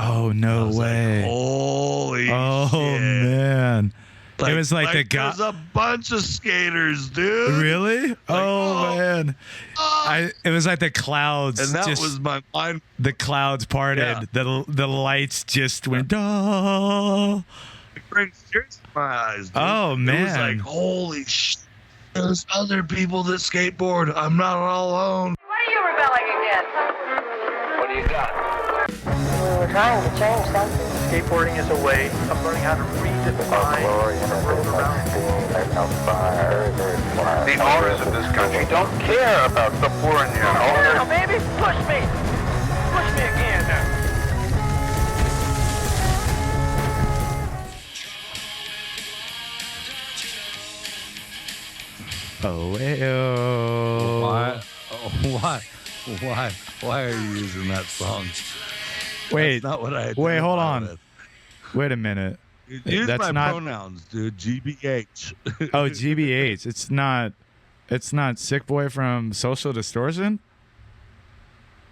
Oh, no way. Like, holy shit. Oh, man. Like, it was like the guy. There's a bunch of skaters, dude. Really? Like, man. It was like the clouds. And that was my mind. The clouds parted. Yeah. The lights just went. Duh. It brings tears to my eyes, dude. Oh, man. It was like, holy shit. There's other people that skateboard. I'm not all alone. Why are you rebelling again? What do you got? We were trying to change something. Skateboarding is a way of learning how to redefine the world around you. The owners of this country don't care about the poor and the Now, baby, push me. Push me again now. Oh, hey-oh. Why? Oh, why are you using that song? Wait. That's not what I Wait, hold on. with. Wait a minute. Use That's my not pronouns, dude. GBH. Oh, GBH. It's not Sickboy from Social Distortion?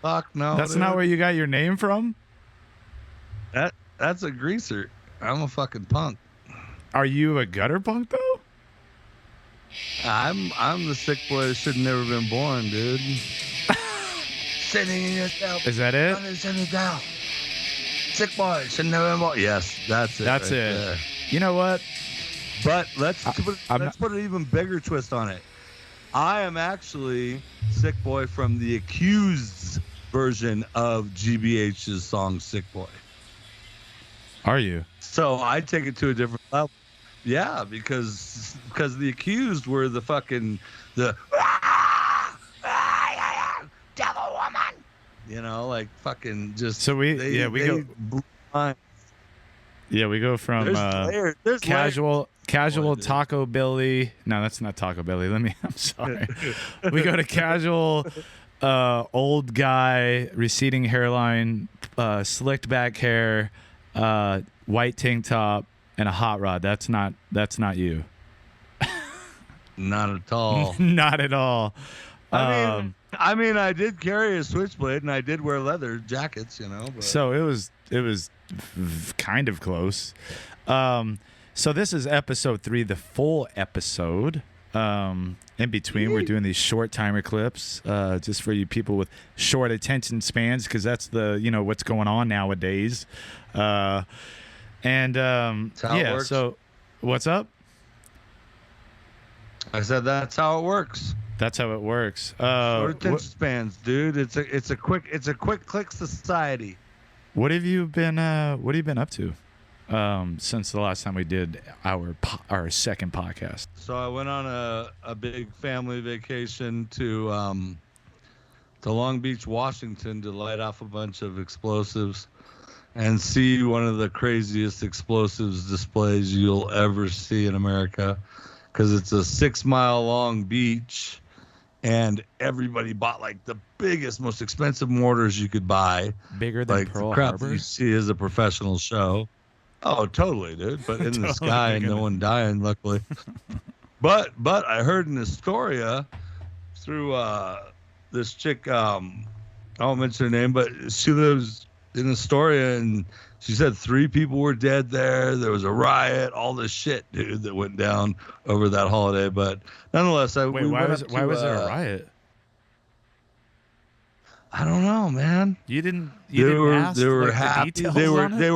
Fuck no. That's dude. not where you got your name from? That's a greaser. I'm a fucking punk. Are you a gutter punk though? I'm the sick boy that should have never been born, dude. Sitting in yourself. Is that it? Sitting down. Sick boy should never been born. Yes, that's it. That's right it. there. You know what? But let's I'm put an even bigger twist on it. I am actually Sick Boy from the Accused version of GBH's song Sick Boy. Are you? So I take it to a different level. Yeah, because the Accused were the fucking devil woman. You know, like fucking just. So we go. blew my- Yeah, we go from There's casual dude. Taco Billy. No, that's not Taco Billy. I'm sorry. We go to casual old guy, receding hairline, slicked back hair, white tank top, and a hot rod. That's not you. Not at all. Not at all. I mean, I did carry a switchblade and I did wear leather jackets, you know. But. So it was kind of close. So this is episode 3, the full episode. In between, we're doing these short timer clips, just for you people with short attention spans, because that's what's going on nowadays. That's how it works. So what's up? I said that's how it works. That's how it works. Short attention spans, dude. It's a quick click society. What have you been up to since the last time we did our second podcast? So I went on a big family vacation to Long Beach, Washington, to light off a bunch of explosives and see one of the craziest explosives displays you'll ever see in America, because it's a 6-mile long beach. And everybody bought like the biggest, most expensive mortars you could buy. Bigger than like Pearl the crap Harbor? that you see as a professional show. Oh, totally, dude. But in the sky and no one dying, luckily. But I heard in Astoria through this chick, I won't mention her name, but she lives in Astoria, and she said 3 people were dead there. There was a riot, all this shit, dude, that went down over that holiday. But nonetheless, why was there a riot? I don't know, man. You didn't ask. They were the happy. details They on it?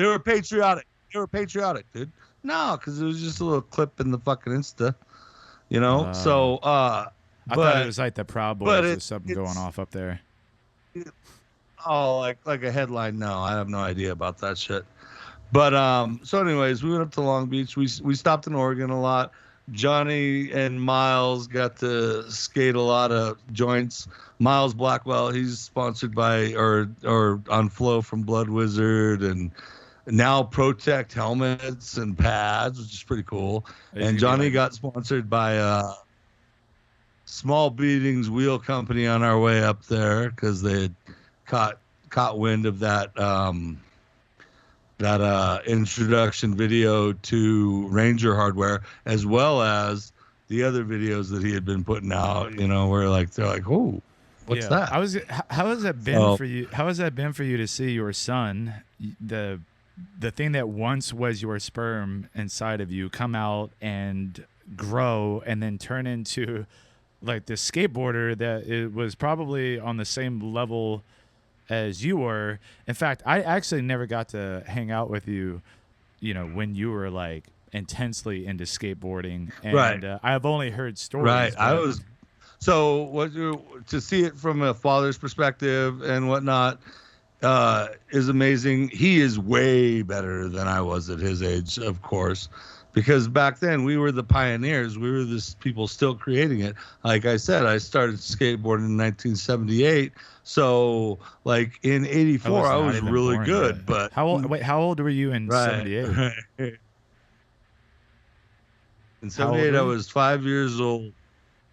were patriotic. They were patriotic, dude. No, because it was just a little clip in the fucking Insta, you know. I thought it was like the Proud Boys or something going off up there. Oh, like a headline? No, I have no idea about that shit. But so anyways, we went up to Long Beach. We stopped in Oregon a lot. Johnny and Miles got to skate a lot of joints. Miles Blackwell, he's sponsored by or on Flow from Blood Wizard, and now Protect helmets and pads, which is pretty cool. And Johnny got sponsored by Small Beatings Wheel Company on our way up there, because they had caught wind of that introduction video to Ranger hardware, as well as the other videos that he had been putting out, you know, where they're like, oh, What's that? How has that been So- for you? How has that been for you to see your son, the thing that once was your sperm inside of you, come out and grow and then turn into like this skateboarder that it was probably on the same level as you were. In fact, I actually never got to hang out with you, when you were like intensely into skateboarding, and Right. I've only heard stories. Right. I but- was. So to see it from a father's perspective and whatnot is amazing. He is way better than I was at his age, of course, because back then we were the pioneers. We were the people still creating it. Like I said, I started skateboarding in 1978. So like in 84, I not was even really born good. yet. But how old were you in right, 78? right. In How old 78, were I you? was 5 years old.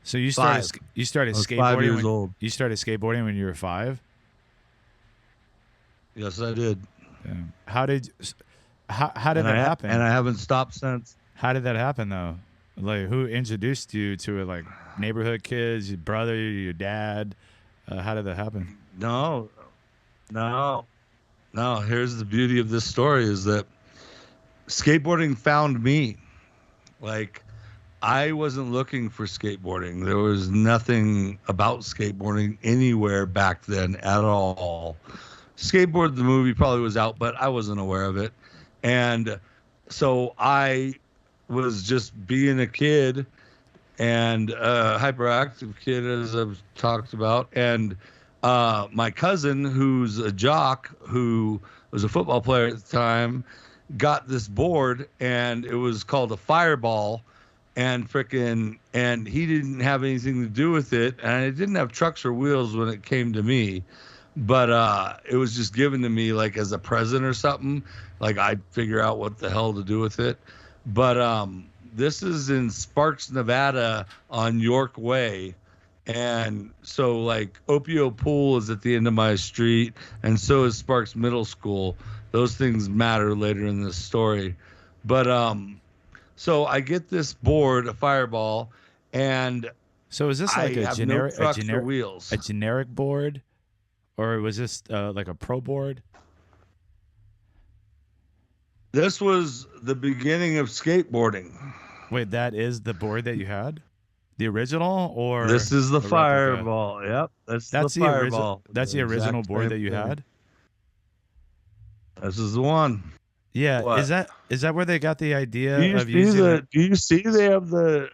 So you started Five. you started I was skateboarding 5 years when, old. You started skateboarding when you were 5? Yes, I did. Yeah. How did that happen? And I haven't stopped since. How did that happen though? Like who introduced you to it? Like neighborhood kids, your brother, your dad? How did that happen? No. Here's the beauty of this story is that skateboarding found me. Like, I wasn't looking for skateboarding. There was nothing about skateboarding anywhere back then at all. Skateboard, the movie, probably was out, but I wasn't aware of it. And so I was just being a kid and a hyperactive kid, as I've talked about. And my cousin, who's a jock, who was a football player at the time, got this board, and it was called a Fireball, and he didn't have anything to do with it, and it didn't have trucks or wheels when it came to me, but it was just given to me like as a present or something. Like I'd figure out what the hell to do with it. But this is in Sparks, Nevada, on York Way. And so like Opio Pool is at the end of my street, and so is Sparks Middle School. Those things matter later in this story. But so I get this board, a Fireball, and So is this like I a have generic no trucks or wheels. a generic board, or was this like a pro board? This was the beginning of skateboarding. Wait, that is the board that you had, the original, or This is the a replica? Fireball. Yep, that's the Fireball. original. That's the Exact original board same that you thing. had. This is the one. Yeah, What? is that where they got the idea Do you of see using? the? Do you see they have the?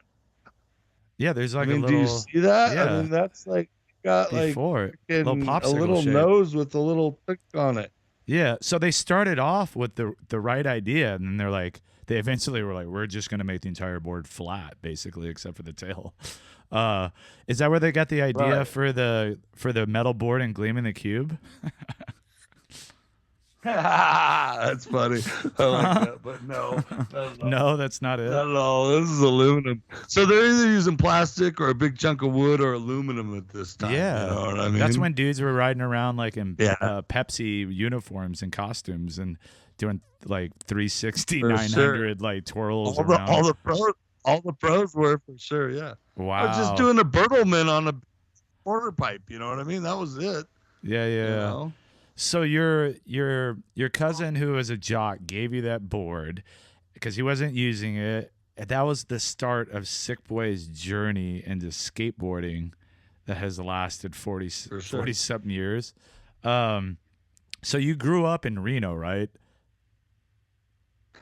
Yeah, there's like I mean, a do you little see that? yeah. I mean, that's like got like before freaking little a popsicle little shape. nose with a little tick on it. Yeah, so they started off with the right idea, and then they eventually were like, we're just gonna make the entire board flat, basically, except for the tail. Is that where they got the idea Right. for the metal board and Gleaming the Cube? That's funny. I like that, but no, No, that's not it. not at all. This is aluminum. So they're either using plastic or a big chunk of wood or aluminum at this time. Yeah, you know what I mean. that's when dudes were riding around like in Yeah. Pepsi uniforms and costumes and doing like 360, For 900 like twirls all around. the pros were for sure. Yeah. Wow. I was just doing a Bertleman on a quarter pipe. You know what I mean? That was it. Yeah. You know? So your cousin who was a jock gave you that board because he wasn't using it. That was the start of Sickboy's journey into skateboarding that has lasted 40 For sure. 40-something years. So you grew up in Reno, right?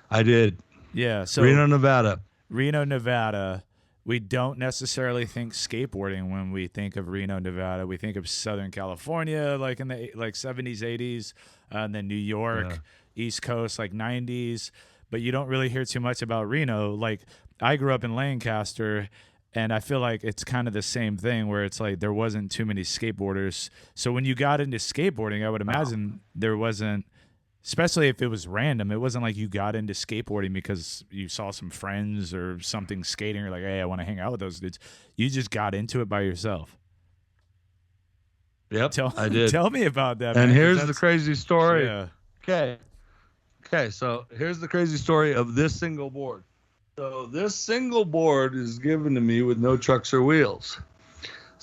I did. Yeah. So Reno, Nevada. Reno, Nevada. We don't necessarily think skateboarding when we think of Reno, Nevada. We think of Southern California, like in the 70s, 80s, and then New York, East Coast, like 90s. But you don't really hear too much about Reno. Like I grew up in Lancaster, and I feel like it's kind of the same thing where it's like there wasn't too many skateboarders. So when you got into skateboarding, I would imagine there wasn't. Especially if it was random. It wasn't like you got into skateboarding because you saw some friends or something skating. You're like, hey, I want to hang out with those dudes. You just got into it by yourself. Yep, I did. Tell me about that, And man, 'cause here's the that's- crazy story. Yeah. Okay, so here's the crazy story of this single board. So this single board is given to me with no trucks or wheels.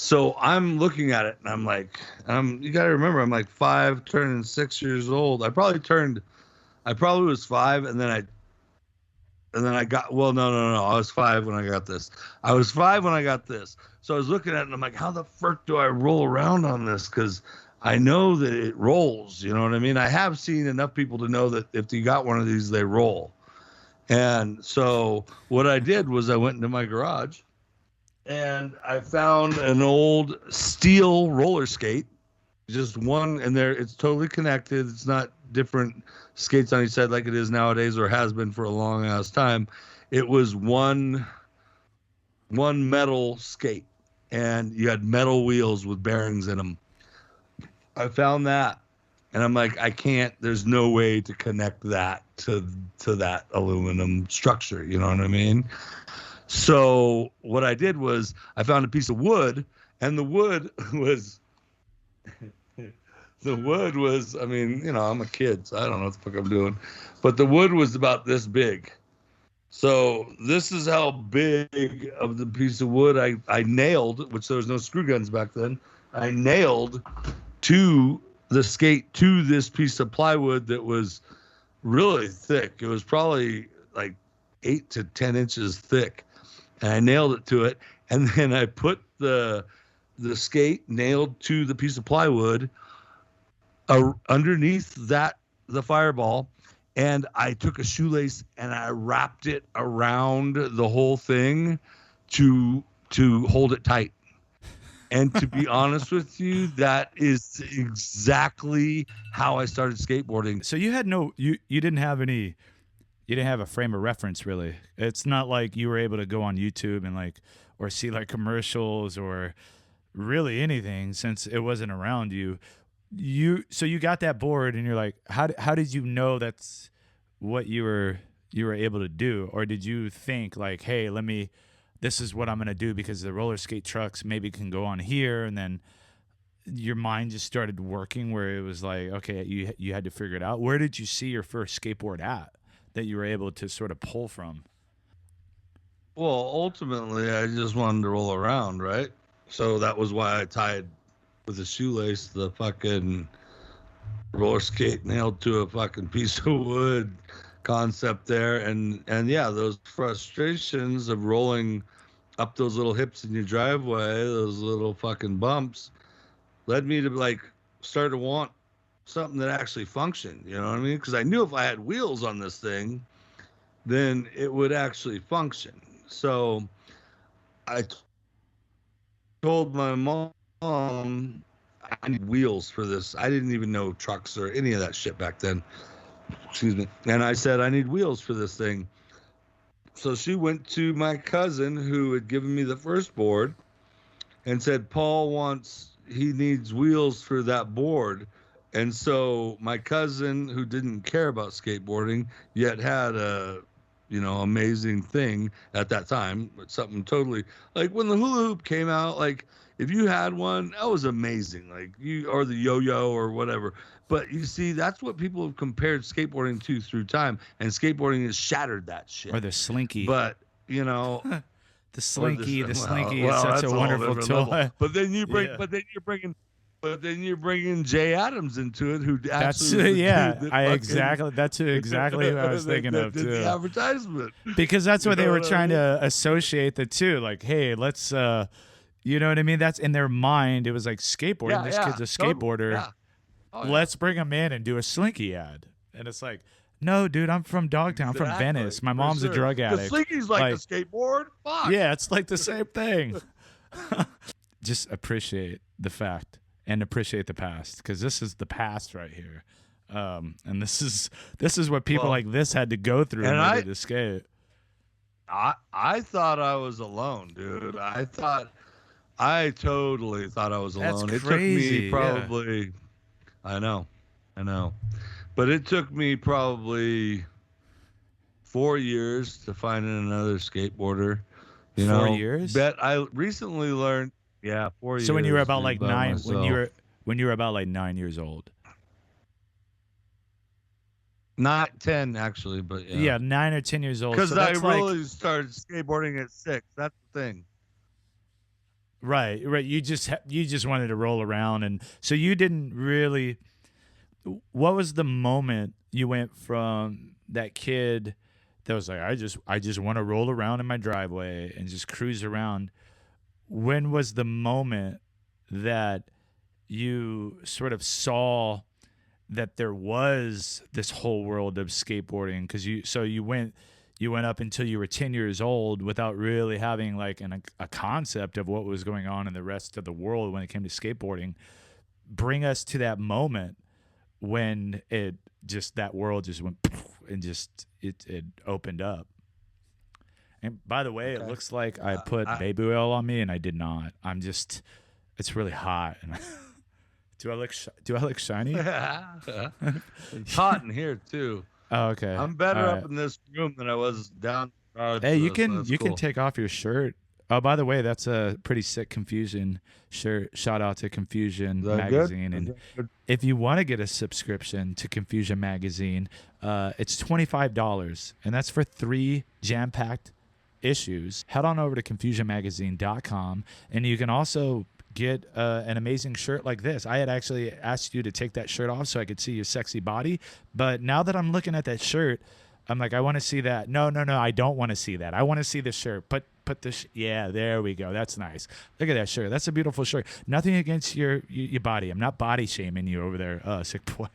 So I'm looking at it and I'm like, you got to remember, I'm like 5, turning 6 years old. I probably was 5, and then I got, well, no. I was 5 when I got this. I was 5 when I got this. So I was looking at it and I'm like, how the frick do I roll around on this? Because I know that it rolls. You know what I mean? I have seen enough people to know that if you got one of these, they roll. And so what I did was I went into my garage and I found an old steel roller skate, just one, and it's totally connected. It's not different skates on each side like it is nowadays, or has been for a long ass time. It was one metal skate, and you had metal wheels with bearings in them. I found that, and I'm like, I can't. There's no way to connect that to that aluminum structure. You know what I mean? So what I did was I found a piece of wood, and the wood was. The wood was, I mean, you know, I'm a kid, so I don't know what the fuck I'm doing. But the wood was about this big. So this is how big of the piece of wood I nailed, which there was no screw guns back then. I nailed to the skate to this piece of plywood that was really thick. It was probably like 8 to 10 inches thick. And I nailed it to it. And then I put the skate nailed to the piece of plywood underneath the fireball, and I took a shoelace and I wrapped it around the whole thing to hold it tight. And to be honest with you, that is exactly how I started skateboarding. So you had you didn't have a frame of reference, really. It's not like you were able to go on YouTube and or see commercials or really anything, since it wasn't around you. So you got that board and you're like, how did you know that's what you were able to do? Or did you think hey, this is what I'm going to do because the roller skate trucks maybe can go on here, and then your mind just started working where it was like, okay, you had to figure it out? Where did you see your first skateboard at that you were able to sort of pull from? Well, ultimately I just wanted to roll around, right? So that was why I tied with a shoelace the fucking roller skate nailed to a fucking piece of wood concept there. And yeah, those frustrations of rolling up those little hips in your driveway, those little fucking bumps, led me to start to want something that actually functioned. You know what I mean? Because I knew if I had wheels on this thing, then it would actually function. So I told my mom, I need wheels for this. I didn't even know trucks or any of that shit back then. Excuse me. And I said, I need wheels for this thing. So she went to my cousin who had given me the first board and said, he needs wheels for that board. And so my cousin, who didn't care about skateboarding, yet had a, amazing thing at that time, something totally, when the hula hoop came out, if you had one, that was amazing. Or the yo-yo or whatever. But you see, that's what people have compared skateboarding to through time, and skateboarding has shattered that shit. Or the slinky. But the slinky is such a wonderful toy. Level. But then you're bringing Jay Adams into it, who actually that's exactly who I was thinking of too. The advertisement, because that's what they were trying to associate the two. Hey, let's. You know what I mean? That's in their mind. It was like skateboarding. Yeah, this kid's a skateboarder. Yeah. Oh, yeah. Let's bring him in and do a slinky ad. And it's like, no, dude, I'm from Dogtown. I'm from Venice. My mom's a drug addict. The slinky's like a skateboard? Fuck. Yeah, it's like the same thing. Just appreciate the fact and appreciate the past, because this is the past right here. And this is what people like this had to go through in order to skate. I thought I was alone, dude. I totally thought I was alone. That's it crazy. Took me probably, yeah. I know. But it took me probably 4 years to find another skateboarder. 4 years? Bet I recently learned, 4 years. So when you were about 9, when you were about 9 years old. Not 10 actually, but yeah. Yeah, 9 or 10 years old. Because I really started skateboarding at 6. That's the thing. Right. You just wanted to roll around, and so you didn't really. What was the moment you went from that kid that was like, I just want to roll around in my driveway and just cruise around? When was the moment that you sort of saw that there was this whole world of skateboarding? Because you went up until you were 10 years old without really having like a concept of what was going on in the rest of the world when it came to skateboarding. Bring us to that moment when that world just went and just it opened up. And by the way, Okay. It looks like I put baby oil on me, and I did not. It's really hot. Do I look shiny? It's hot in here too. Oh, okay. I'm better All up right. in this room than I was down. Hey, you can cool. take off your shirt. Oh, by the way, that's a pretty sick Confusion shirt. Shout out to Confusion Is that magazine. good? And Is that good? if you want to get a subscription to Confusion magazine, it's $25, and that's for 3 jam-packed issues. Head on over to confusionmagazine.com, and you can also get an amazing shirt like this. I had actually asked you to take that shirt off so I could see your sexy body, but now that I'm looking at that shirt, I'm like, I want to see that. No, I don't want to see that. I want to see the shirt. Put the yeah, there we go. That's nice. Look at that shirt. That's a beautiful shirt. Nothing against your body. I'm not body shaming you over there, sick boy.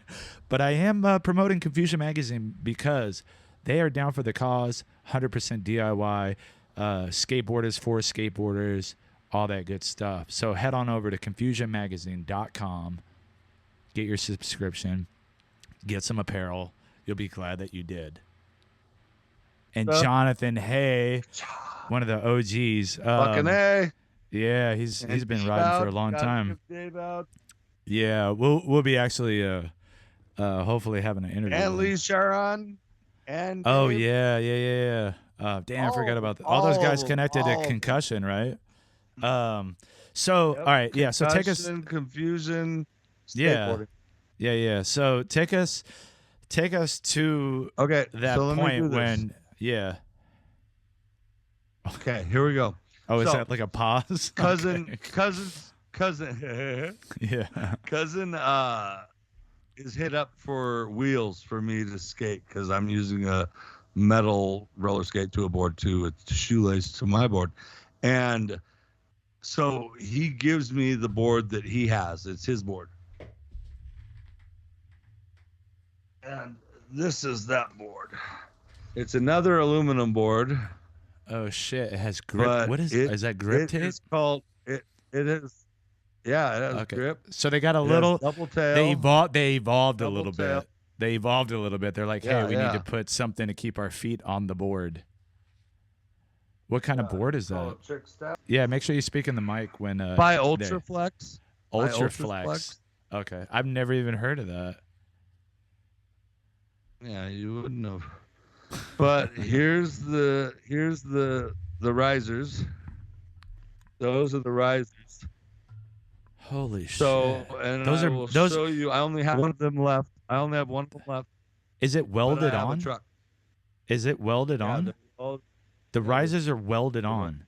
But I am promoting Confusion Magazine because they are down for the cause. 100% DIY, skateboarders for skateboarders, all that good stuff. So head on over to confusionmagazine.com, get your subscription, get some apparel. You'll be glad that you did. And Jonathan Hay, one of the OGs. Fucking A. Yeah, he's been riding for a long time. Yeah, we'll be actually hopefully having an interview. And with him. Lee Sharon. And Oh Dave. yeah. Damn, I forgot about that. All those guys connected to Concussion, right? So Yep. all right, yeah. So take us. Confusion. Yeah. Skateboarding. Yeah. So take us to Okay. that so let me do point this. when Okay, here we go. Oh, is So, that like a pause? Cousin. Yeah. Cousin is hit up for wheels for me to skate because I'm using a metal roller skate to a board too. It's shoelace to my board. And so he gives me the board that he has. It's his board. And this is that board. It's another aluminum board. Oh shit! It has grip. But What is that grip tape? It's called it is. Yeah, it has Okay. grip. So they got a It has little. double tail. They evolved a Double little tail. bit. They evolved a little bit. They're like, hey, Yeah, we need yeah. to put something to keep our feet on the board. What kind of board is Call that? it Trick Step. Yeah, make sure you speak in the mic when. By there. Ultraflex. By Ultraflex. Okay, I've never even heard of that. Yeah, you wouldn't have. But here's the risers. Those are the risers. Holy So, shit! and Those I are- will those- show you. I only have one of them left. I only have one of them left. Is it but welded I have on? A truck. Is it welded Yeah, on? they're all- The risers are welded on.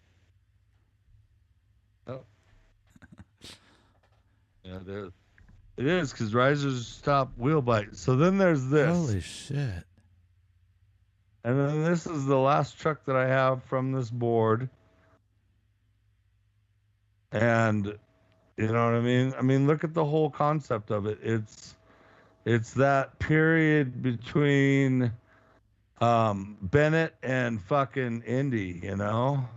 oh. Yeah, it is because risers stop wheel bite. So then there's this. Holy shit! And then this is the last truck that I have from this board. And you know what I mean? I mean, look at the whole concept of it. It's that period between Bennett and fucking Indy, you know?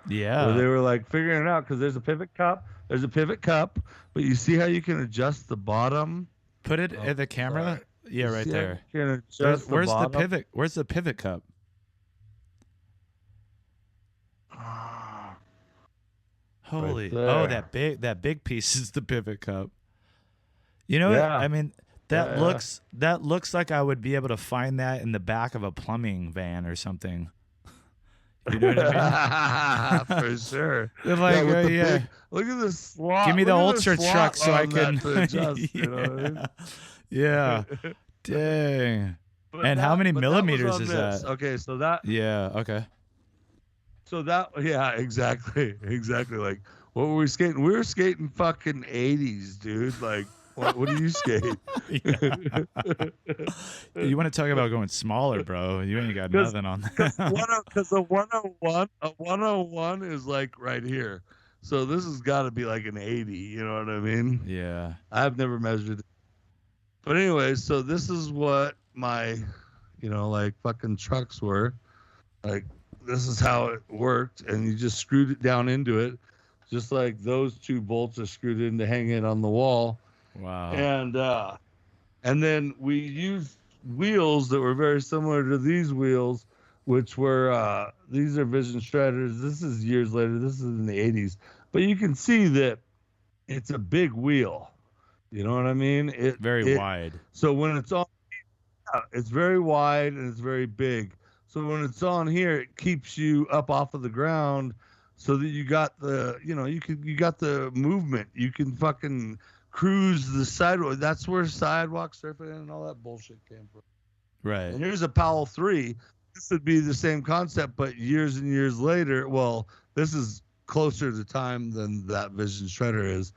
Yeah. Where they were like figuring it out because there's a pivot cup. There's a pivot cup, but you see how you can adjust the bottom? Put it at the camera. sorry. Yeah, You right see how there. you can adjust Where's the bottom? pivot? Where's the pivot cup? Holy! Oh, there. that big piece is the pivot cup. You know, Yeah. I mean, that Yeah, looks like I would be able to find that in the back of a plumbing van or something. You know what I mean? For sure. They're like, with the yeah. big- look at the slot. Give me the look at ultra slot truck so I on that can to adjust, you know what I mean? Yeah. Dang. But And how many but that was millimeters on is this. that? Okay, so that Yeah. Okay. yeah, exactly. Like What were we skating? We were skating fucking 80s, dude. Like, what do you skate? You want to talk about going smaller, bro? You ain't got nothing on Because that. a 101 is like right here. So this has got to be like an 80. You know what I mean? Yeah. I've never measured it. But anyway, so this is what my, like fucking trucks were. Like, this is how it worked. And you just screwed it down into it. Just like those two bolts are screwed in to hang it on the wall. Wow. And then we used wheels that were very similar to these wheels, which were these are Vision Shredders. This is years later. This is in the 80s. But you can see that it's a big wheel. You know what I mean? Very wide. So when it's on, it's very wide and it's very big. So when it's on here, it keeps you up off of the ground, so that you got the, you got the movement. You can fucking cruise the sidewalk. That's where sidewalk surfing and all that bullshit came from. Right. And here's a Powell 3. This would be the same concept, but years and years later. Well, this is closer to time than that Vision Shredder is.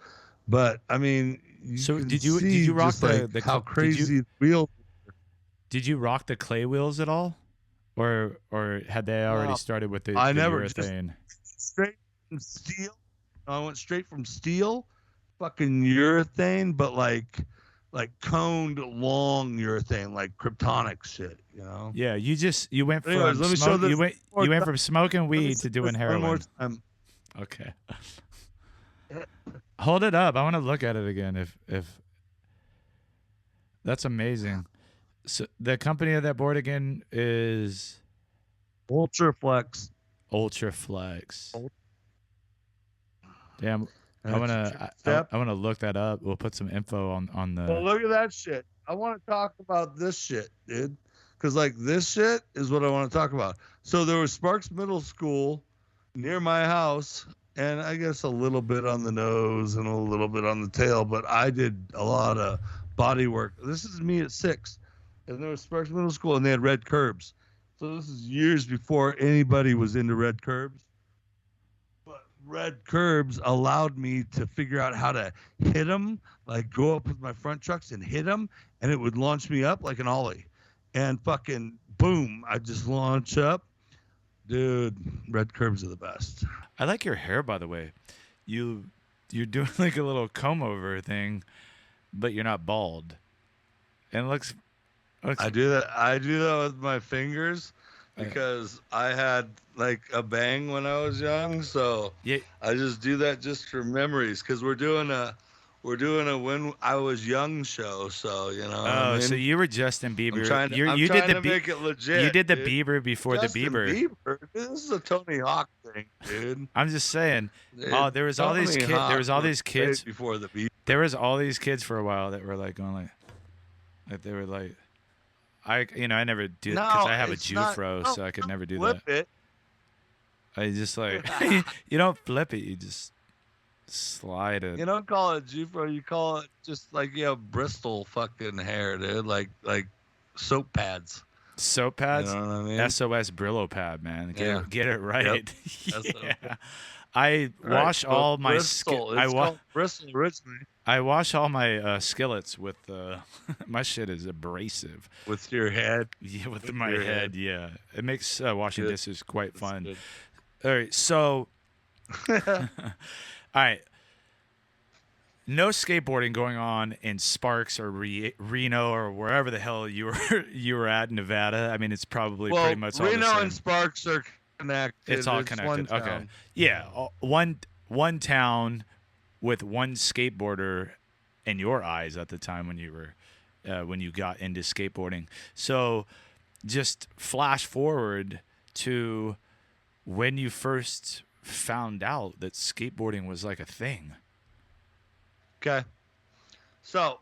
But I mean, did you rock the how crazy the wheels? Did you rock the clay wheels at all, or had they already started with the urethane? Straight from steel. I went straight from steel, fucking urethane, but like coned long urethane, like kryptonic shit, Yeah, you went from Anyways, let me show this you went from smoking weed to doing heroin. One more time. Okay. Hold it up. I want to look at it again. If that's amazing. So the company of that board again is Ultraflex. Ultraflex. Damn. I wanna look that up. We'll put some info on the. Well, look at that shit. I want to talk about this shit, dude. Because like this shit is what I want to talk about. So there was Sparks Middle School near my house, and I guess a little bit on the nose and a little bit on the tail, but I did a lot of body work. This is me at 6, and there was Sparks Middle School, and they had red curbs. So this is years before anybody was into red curbs. But red curbs allowed me to figure out how to hit them, like go up with my front trucks and hit them, and it would launch me up like an ollie. And fucking boom, I just launch up. Dude, red curbs are the best. I like your hair, by the way. You're doing like a little comb over thing, but you're not bald. And it looks I do that with my fingers because I had like a bang when I was young, so yeah. I just do that just for memories, because we're doing a when I was young show, so what I mean? So you were Justin Bieber. I'm trying to make it legit. You did the dude. Bieber before Justin the Bieber. Dude, this is a Tony Hawk thing, dude. I'm just like, there was all these kids. There was all these kids before the Bieber. There was all these kids for a while that were like going like they were like, I never do it because I have a Jufro, so I could never do that. Flip it. I just like you don't flip it, you just slide it. You don't call it Jufro, you call it just like Bristol fucking hair, dude. Like soap pads. Soap pads? You know what I mean? SOS Brillo pad, man. Get it right. Yep. Yeah. I wash all my Bristol originally. I wash all my skillets with my shit is abrasive. With your head? Yeah, with my head, yeah. It makes washing dishes quite fun. Good. All right, so all right. No skateboarding going on in Sparks or Reno or wherever the hell you were at in Nevada. I mean, it's probably pretty much all the Reno same. and Sparks are connected. It's all connected. One Okay. town. Yeah, one town with one skateboarder in your eyes at the time when you were when you got into skateboarding. So, just flash forward to when you first found out that skateboarding was like a thing. Okay. So,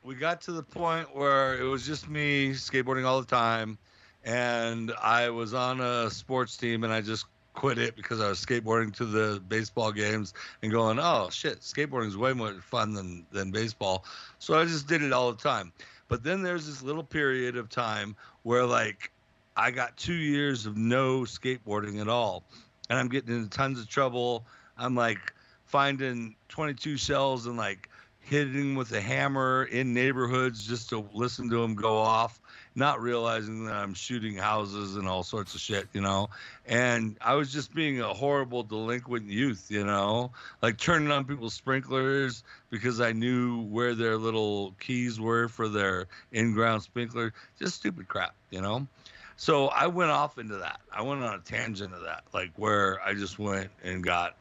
we got to the point where it was just me skateboarding all the time, and I was on a sports team, and I just quit it because I was skateboarding to the baseball games and going, oh shit, skateboarding is way more fun than baseball. So I just did it all the time. But then there's this little period of time where like I got 2 years of no skateboarding at all, and I'm getting into tons of trouble. I'm like finding 22 shells and like hitting with a hammer in neighborhoods just to listen to them go off, not realizing that I'm shooting houses and all sorts of shit, you know. And I was just being a horrible delinquent youth, you know, like turning on people's sprinklers because I knew where their little keys were for their in-ground sprinkler. Just stupid crap, you know. So I went off into that. I went on a tangent of that, like where I just went and got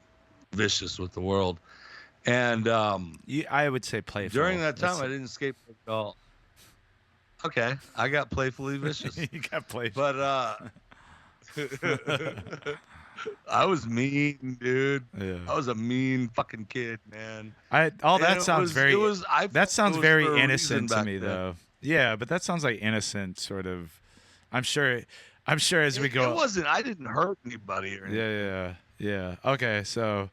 vicious with the world. And I would say playful. during that time, I didn't skateboard at all. Okay, I got playfully vicious. You got playful. But I was mean, dude. Yeah. I was a mean fucking kid, man. That sounds very very innocent to me, though. Yeah, but that sounds like innocent, sort of. I'm sure as we go. It wasn't. I didn't hurt anybody or anything. Yeah. Okay, so.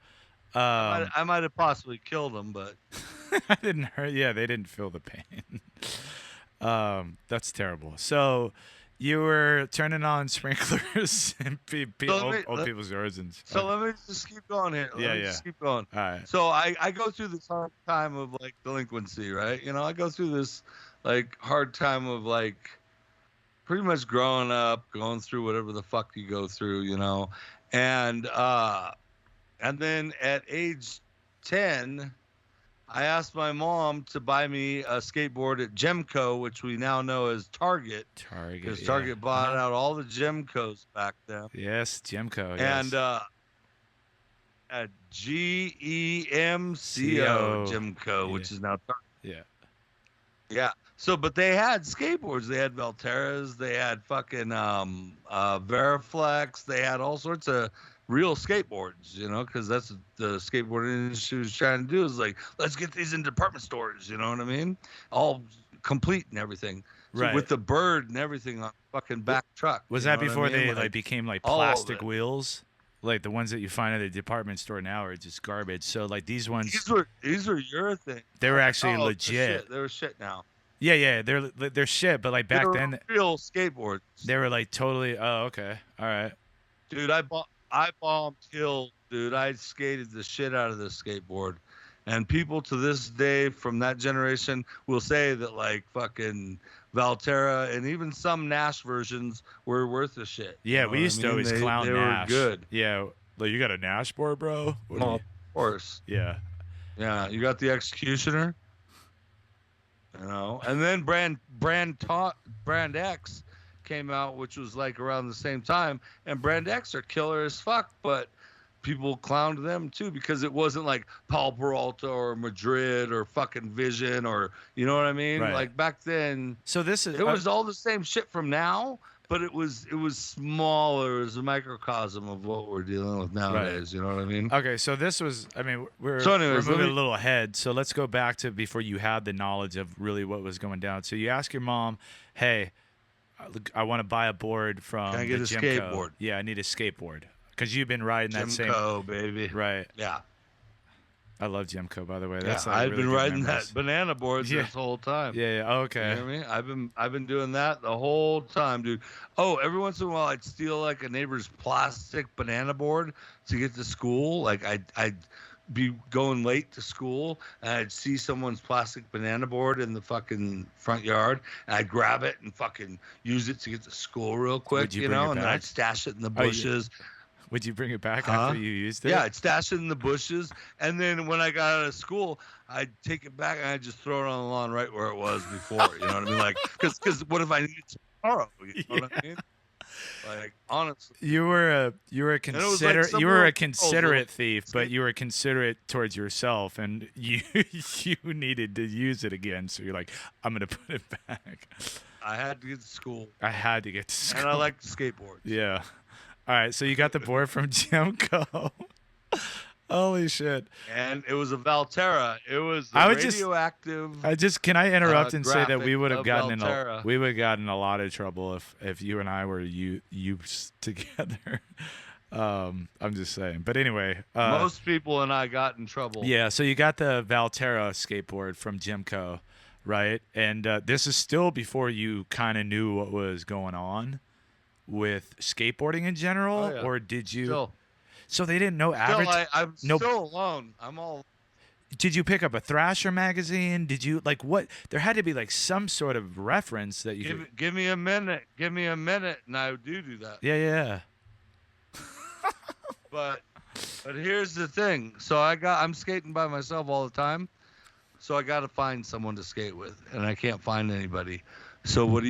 I might have possibly killed them, but I didn't hurt. Yeah, they didn't feel the pain. That's terrible. So you were turning on sprinklers in old people's yards. So let me just keep going here. Let me just keep going. All right. So I go through this hard time of like delinquency, right? You know, I go through this like hard time of like pretty much growing up, going through whatever the fuck you go through, you know, and then at age 10, I asked my mom to buy me a skateboard at Gemco, which we now know as Target. Because Target bought out all the Gemcos back then. Yes, Gemco. And at Gemco, Gemco, which is now Target. Yeah. Yeah. So, but they had skateboards. They had Valterras. They had fucking Veriflex. They had all sorts of real skateboards, you know, because that's what the skateboard industry was trying to do, is like, let's get these in department stores, you know what I mean? All complete and everything. So right. With the bird and everything on the fucking back truck. Was that before they like became like plastic wheels? Like the ones that you find at the department store now are just garbage. So like these ones. These were urethane. They were actually legit. They were shit now. Yeah, they're shit. But like back then, real skateboards. They were like totally. Oh, okay, all right. Dude, I bombed hills, dude. I skated the shit out of this skateboard. And people to this day from that generation will say that like fucking Valterra and even some Nash versions were worth a shit. Yeah, we used to always clown Nash. They were good. Yeah, like, you got a Nash board, bro? Well, of course. Yeah. Yeah, you got the Executioner. You know, and then Brand X came out, which was like around the same time, and Brand X are killer as fuck, but people clowned them too because it wasn't like Paul Peralta or Madrid or fucking Vision or, you know what I mean? Right. Like back then, so it was all the same shit from now, but it was smaller. It was a microcosm of what we're dealing with nowadays. Right. You know what I mean? Okay, so this was, I mean, we're moving a little ahead. So let's go back to before you had the knowledge of really what was going down. So you ask your mom, hey, I want to buy a board from Can I get a skateboard? Yeah, I need a skateboard. Because you've been riding that same. Gemco, baby. Right. Yeah. I love Gemco, by the way. That's I've been riding that banana board this whole time. Yeah. Oh, okay. You know what I mean? I've been doing that the whole time, dude. Oh, every once in a while I'd steal like a neighbor's plastic banana board to get to school. Like I'd be going late to school and I'd see someone's plastic banana board in the fucking front yard and I'd grab it and fucking use it to get to school real quick, you know, and then I'd stash it in the bushes. Would you bring it back after you used it? Yeah, I'd stash it in the bushes, and then when I got out of school, I'd take it back and I'd just throw it on the lawn right where it was before. You know what I mean? Like, because what if I need it tomorrow? You know what I mean? Like, honestly, you were a considerate thief, but you were considerate towards yourself, and you needed to use it again. So you're like, I'm gonna put it back. I had to get to school. And I like to skateboard. Yeah. All right, so you got the board from Gemco. Holy shit! And it was a Valterra. It was radioactive. Can I interrupt and say that we would have gotten in a lot of trouble if you and I were used together. I'm just saying. But anyway, most people and I got in trouble. Yeah, so you got the Valterra skateboard from Gemco, right? And this is still before you kind of knew what was going on with skateboarding in general, or did you? So they didn't know Still, average. I'm Nope. still alone. I'm all. Did you pick up a Thrasher magazine? Did you like what? There had to be like some sort of reference that you could. Give me a minute. Give me a minute, and I do that. Yeah. But here's the thing. So I'm skating by myself all the time. So I got to find someone to skate with, and I can't find anybody. So what do?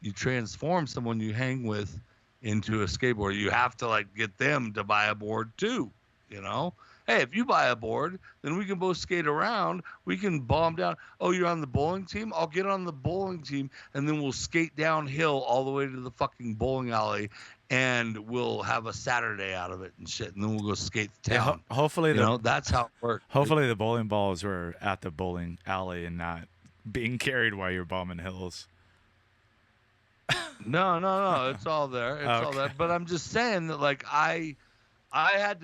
You transform someone you hang with into a skateboarder. You have to like get them to buy a board too, you know? Hey, if you buy a board, then we can both skate around. We can bomb down. Oh, you're on the bowling team? I'll get on the bowling team, and then we'll skate downhill all the way to the fucking bowling alley, and we'll have a Saturday out of it and shit, and then we'll go skate the town. Yeah, hopefully, that's how it works. Hopefully, the bowling balls were at the bowling alley and not being carried while you're bombing hills. No. It's all there. It's all Okay. there. But I'm just saying that, like, I had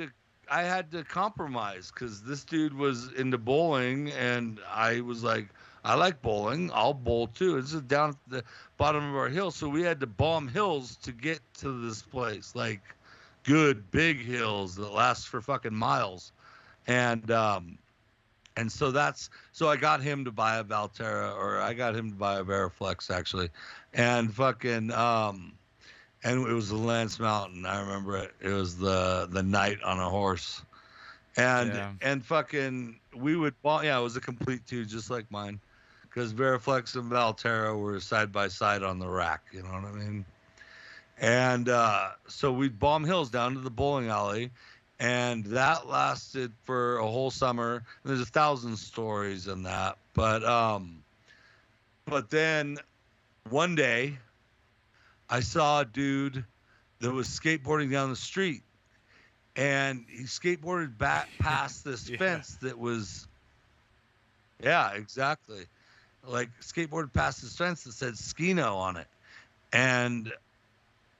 to compromise because this dude was into bowling, and I was like, I like bowling. I'll bowl too. It's just down at the bottom of our hill, so we had to bomb hills to get to this place, like good big hills that last for fucking miles, and so I got him to buy a Valterra, or I got him to buy a Veriflex actually, and fucking and it was the Lance Mountain. I remember it. It was the knight on a horse. And fucking we would it was a complete two just like mine. Because Veriflex and Valterra were side by side on the rack, you know what I mean? And so we'd bomb hills down to the bowling alley, and that lasted for a whole summer. And there's 1,000 stories in that. But then one day I saw a dude that was skateboarding down the street, and he skateboarded back past this fence that was, exactly. Like skateboarded past this fence that said Skino on it. And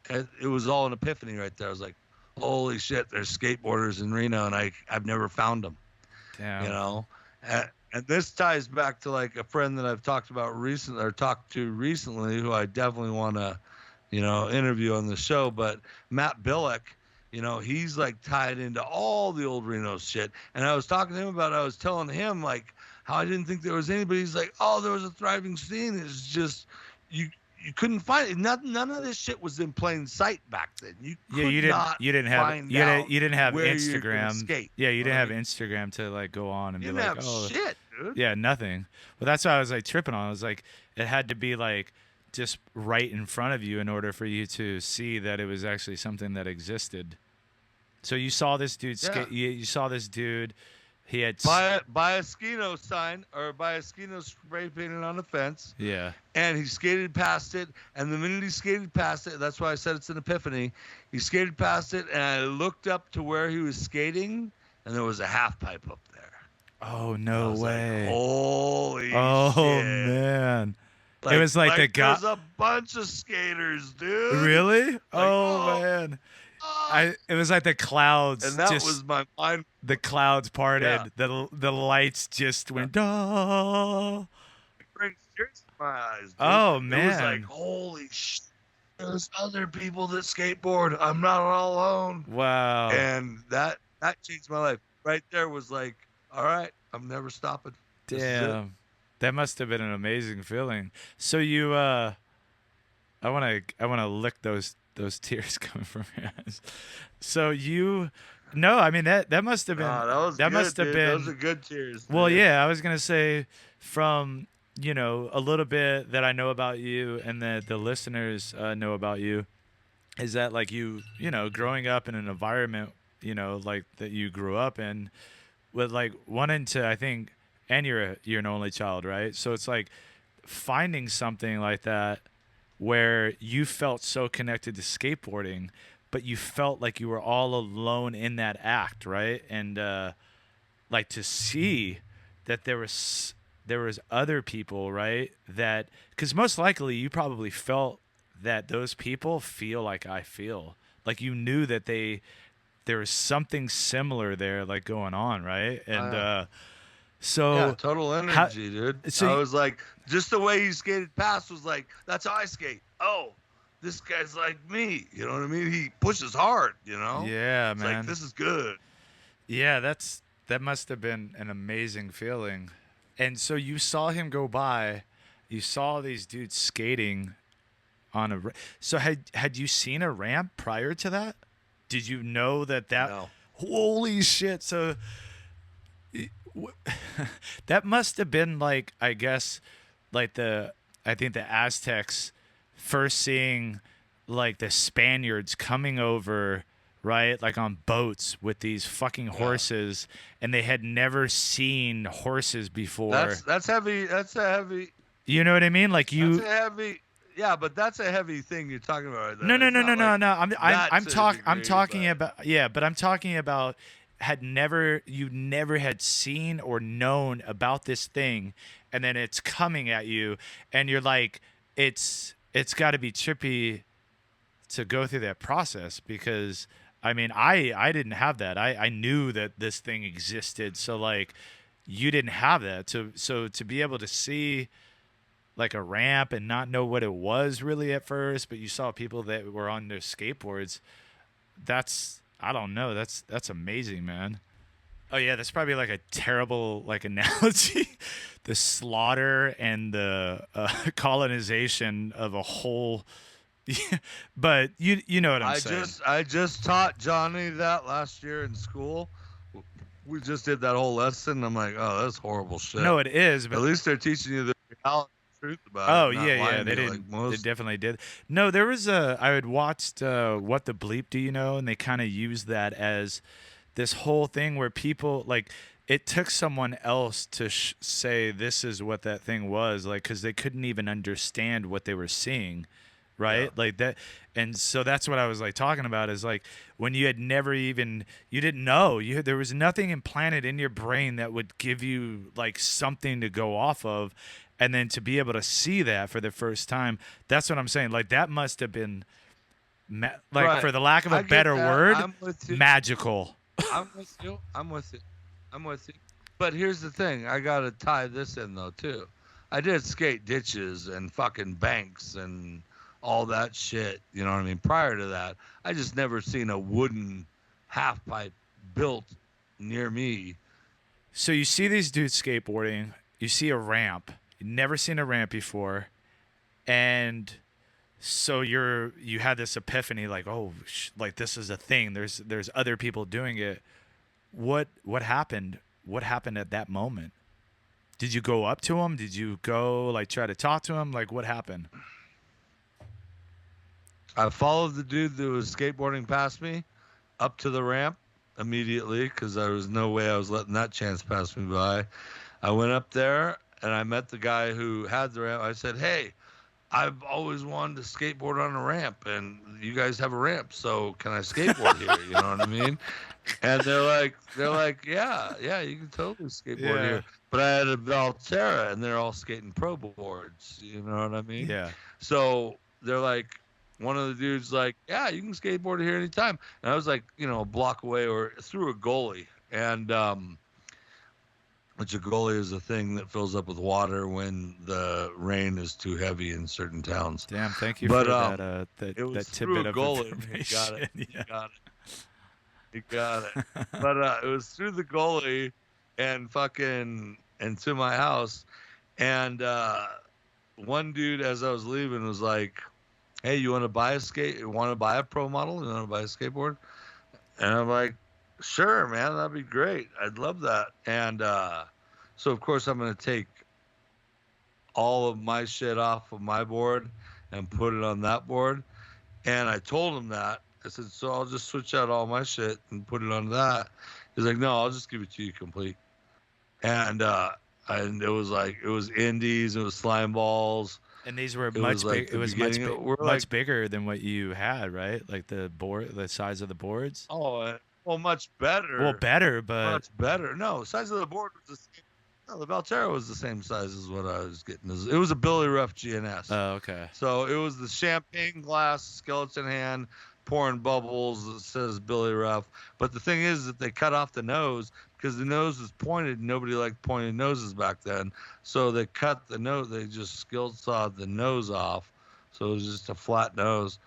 it was all an epiphany right there. I was like, holy shit, there's skateboarders in Reno, and I've never found them. Damn. You know? And this ties back to like a friend that I've talked to recently, who I definitely want to, interview on the show. But Matt Billick, he's like tied into all the old Reno shit. And I was talking to him about it. I was telling him like how I didn't think there was anybody. He's like, oh, there was a thriving scene. It's just you couldn't find it. None of this shit was in plain sight back then. You didn't have Instagram. Yeah, you didn't have Instagram to like go on and be like, oh shit, dude. Yeah, nothing. But that's what I was like tripping on. I was like, it had to be like just right in front of you in order for you to see that it was actually something that existed. So you saw this dude you saw this dude. He had buy a Skino sign or buy a Skino spray painted on the fence. Yeah. And he skated past it, and the minute he skated past it, that's why I said it's an epiphany. He skated past it, and I looked up to where he was skating, and there was a half pipe up there. Oh no way! Like, holy shit! Oh man! It was like the guy. There's a bunch of skaters, dude. Really? Man! It was like the clouds, and that was my mind. The clouds parted. Yeah. The lights just went. Oh. It brings tears to my eyes. Dude. Oh man! It was like, holy shit! There's other people that skateboard. I'm not all alone. Wow! And that changed my life. Right there was like, all right, I'm never stopping. Damn, that must have been an amazing feeling. So you, I wanna lick those tears coming from your eyes. So I mean that must have been must have been those are good tears. Well, dude. yeah, I was gonna say from a little bit that I know about you and that the listeners know about you is that like you growing up in an environment like that you grew up in with like wanting to I think and you're an only child, right? So it's like finding something like that where you felt so connected to skateboarding, but you felt like you were all alone in that act, right? And like to see that there was other people, right? That because most likely you probably felt that those people feel like I feel, like you knew that there was something similar there, like going on, right? And so total energy, dude. So I was like, just the way he skated past was like, that's how I skate. Oh, this guy's like me. You know what I mean? He pushes hard. Yeah, It's man. like, this is good. Yeah, that must have been an amazing feeling. And so you saw him go by. You saw these dudes skating on a. So had you seen a ramp prior to that? Did you know that? No. Holy shit! So that must have been like, I guess, like I think the Aztecs first seeing like the Spaniards coming over, right? Like on boats with these fucking horses, and they had never seen horses before. That's heavy. That's a heavy. You know what I mean? Like That's a heavy. Yeah, but that's a heavy thing you're talking about right there. No. It's not like I'm that to a talking degree, but- about but I'm talking about you never had seen or known about this thing, and then it's coming at you, and you're like, it's got to be trippy to go through that process, because I mean, I didn't have that. I knew that this thing existed, so like you didn't have that. So to be able to see like a ramp and not know what it was really at first, but you saw people that were on their skateboards, I don't know, that's amazing, man. Oh yeah, that's probably like a terrible like analogy. The slaughter and the colonization of a whole but you know what I'm saying. I just taught Johnny that last year in school. We just did that whole lesson. I'm like, oh, that's horrible shit. No, it is, but at least they're teaching you the reality, truth about oh it. not yeah, lying they to you didn't. like most. They definitely did. No, there was I had watched What the Bleep Do You Know, and they kind of used that as this whole thing where people like it took someone else to say this is what that thing was, like, because they couldn't even understand what they were seeing, right? Yeah. Like that. And so that's what I was like talking about, is like when you had never even, you didn't know, there was nothing implanted in your brain that would give you like something to go off of, and then to be able to see that for the first time, that's what I'm saying. Like that must have been Right. for the lack of I a get better that. word, I'm with you. magical. I'm with you. But here's the thing. I got to tie this in, though, too. I did skate ditches and fucking banks and all that shit. You know what I mean? Prior to that, I just never seen a wooden half pipe built near me. So you see these dudes skateboarding. You see a ramp. You've never seen a ramp before. And so you had this epiphany, like, oh, like this is a thing. There's other people doing it. What happened? What happened at that moment? Did you go up to him? Did you go like try to talk to him? Like what happened? I followed the dude that was skateboarding past me up to the ramp immediately, because there was no way I was letting that chance pass me by. I went up there and I met the guy who had the ramp. I said, hey, I've always wanted to skateboard on a ramp, and you guys have a ramp, so can I skateboard here? You know what I mean? And they're like, yeah, you can totally skateboard here. But I had a Valterra, and they're all skating pro boards. You know what I mean? Yeah. So they're like, one of the dudes like, yeah, you can skateboard here anytime. And I was like, a block away or through a goalie, and which a goalie is a thing that fills up with water when the rain is too heavy in certain towns. Damn, thank you But, for that it was that through tidbit a of goalie. information. You got it. But it was through the goalie and to my house. And one dude, as I was leaving, was like, hey, you want to buy a pro model? You want to buy a skateboard? And I'm like, sure, man, that'd be great. I'd love that. And so, of course, I'm going to take all of my shit off of my board and put it on that board. And I told him that. I said, so I'll just switch out all my shit and put it on that. He's like, no, I'll just give it to you complete. And it was indies, it was slime balls. And these were It much was like big. the It was beginning. We're much like- bigger than what you had, right? Like the size of the boards. Oh, well, much better. Well, better, but Much better. No, size of the board was the same. No, the Valterra was the same size as what I was getting. It was a Billy Ruff GNS. oh, okay. So it was the champagne glass, skeleton hand, pouring bubbles that says Billy Ruff. But the thing is that they cut off the nose because the nose was pointed. Nobody liked pointed noses back then. So they cut the nose. They just skill sawed the nose off. so it was just a flat nose.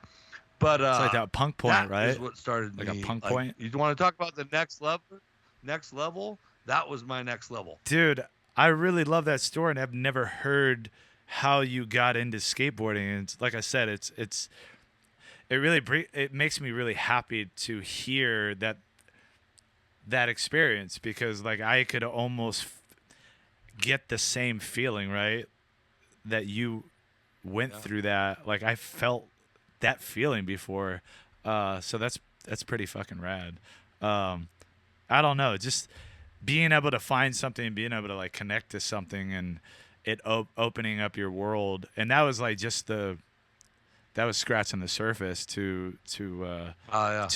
But It's like that punk point, that right? is what started Like a me. punk Like, point? You want to talk about the next level? Next level? That was my next level. Dude, I really love that story, and I've never heard how you got into skateboarding. And like I said, it makes me really happy to hear that experience, because like I could almost get the same feeling, right, that you went through that. Like I felt that feeling before, so that's pretty fucking rad. I don't know, just being able to find something, being able to like connect to something, and it opening up your world. And that was like that was scratching the surface to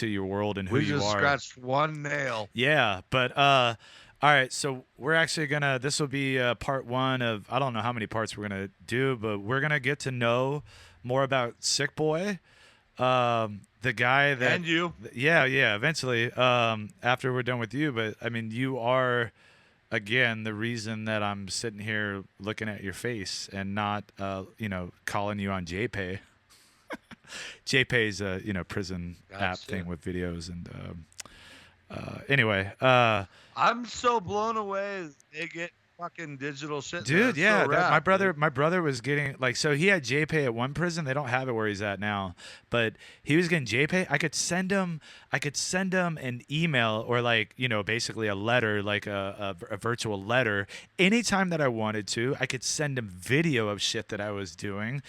your world and who you are. We just scratched one nail. Yeah, but all right, so we're actually this will be part one of, I don't know how many parts we're gonna do, but we're gonna get to know more about Sickboy, the guy that, And you. Yeah, eventually, after we're done with you. But I mean, you are, again, the reason that I'm sitting here looking at your face and not calling you on JPay. JPay's a prison app thing with videos. And anyway, I'm so blown away they get fucking digital shit. dude, yeah, so rad, my brother was getting, like, so he had JPay at one prison. They don't have it where he's at now, but he was getting JPay. I could send him an email, or like, basically a letter, like a virtual letter, anytime that I wanted to. I could send him video of shit that I was doing.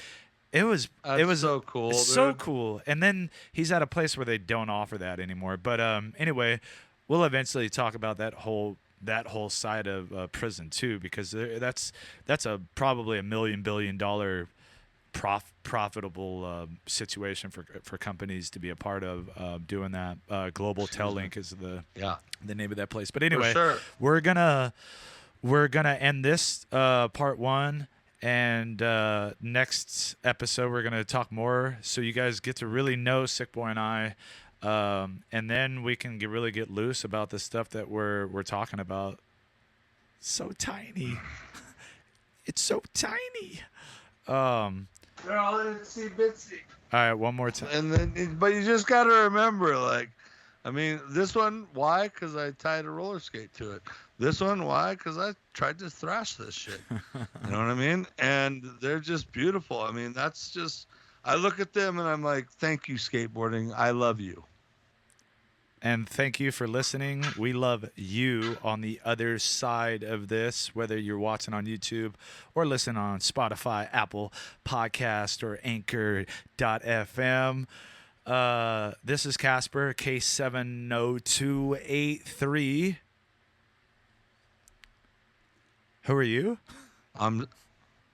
It was so cool, so dude. cool. And then he's at a place where they don't offer that anymore. But anyway, we'll eventually talk about that whole side of prison too, because that's probably $1 billion profitable situation for companies to be a part of, doing that. Global Tellink is the name of that place. But anyway, sure. we're gonna end this part one. And next episode, we're going to talk more, so you guys get to really know Sickboy and I. And then we can really get loose about the stuff that we're talking about. So tiny. It's so tiny. They're all itsy bitsy. All right, one more time. And then, but you just got to remember, like, I mean, this one, why? Because I tied a roller skate to it. This one, why? Because I tried to thrash this shit. You know what I mean? And they're just beautiful. I mean, that's just, I look at them and I'm like, thank you, skateboarding. I love you. And thank you for listening. We love you on the other side of this, whether you're watching on YouTube or listening on Spotify, Apple Podcast, or Anchor.fm. This is Kasper, K70283. Who are you? I'm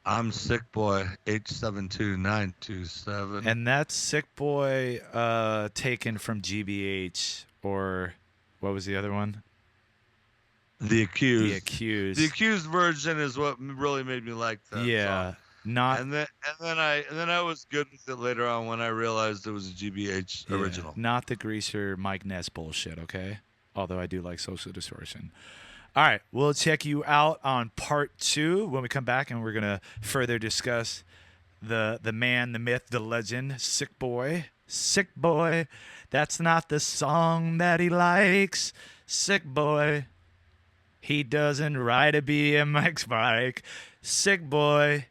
Sickboy, H72927. And that's Sickboy, taken from GBH, or what was the other one? The Accused. The Accused. The Accused version is what really made me like that song. Not. And then I was good with it later on when I realized it was a GBH original. Not the Greaser Mike Ness bullshit, okay? Although I do like Social Distortion. All right, we'll check you out on part 2 when we come back, and we're going to further discuss the man, the myth, the legend, Sickboy. Sickboy, that's not the song that he likes. Sickboy, he doesn't ride a BMX bike. Sickboy,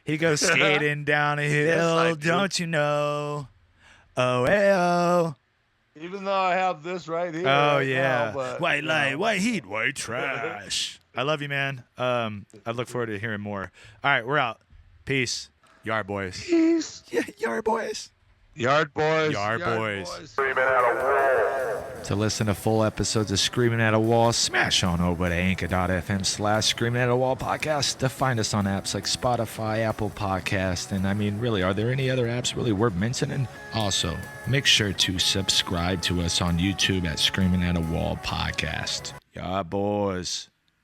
he goes skating down a hill, don't you know? Oh, hey-oh. Even though I have this right here. Oh, right yeah. now, but, white light, white heat, white trash. I love you, man. I look forward to hearing more. All right, we're out. Peace. Yard boys. Peace. Yeah, yard boys. Yard boys. Yard boys. Screaming at a wall. To listen to full episodes of Screaming at a Wall, smash on over to anchor.fm/Screaming at a Wall podcast to find us on apps like Spotify, Apple Podcast, and I mean, really, are there any other apps really worth mentioning? Also, make sure to subscribe to us on YouTube at Screaming at a Wall podcast. Yeah, boys.